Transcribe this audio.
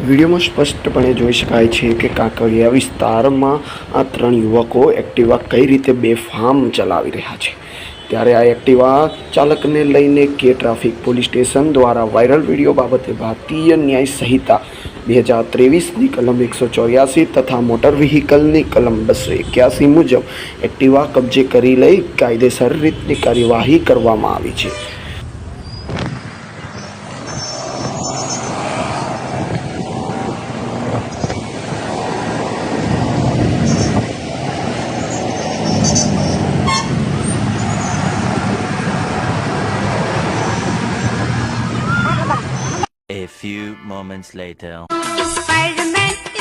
વિડીયોમાં સ્પષ્ટપણે જોઈ શકાય છે કે કાંકરિયા વિસ્તારમાં આ ત્રણ યુવકો એક્ટિવા કઈ રીતે બેફામ ચલાવી રહ્યા છે। ત્યારે આ એક્ટિવા ચાલકને લઈને કે ટ્રાફિક પોલીસ સ્ટેશન દ્વારા વાયરલ વિડીયો બાબતે ભારતીય ન્યાય સંહિતા 2023ની કલમ 184 તથા મોટર વ્હીકલની કલમ 281 મુજબ એક્ટિવા કબજે કરી લઈ કાયદેસર રીતની કાર્યવાહી કરવામાં આવી છે। A few moments later. Spider-Man.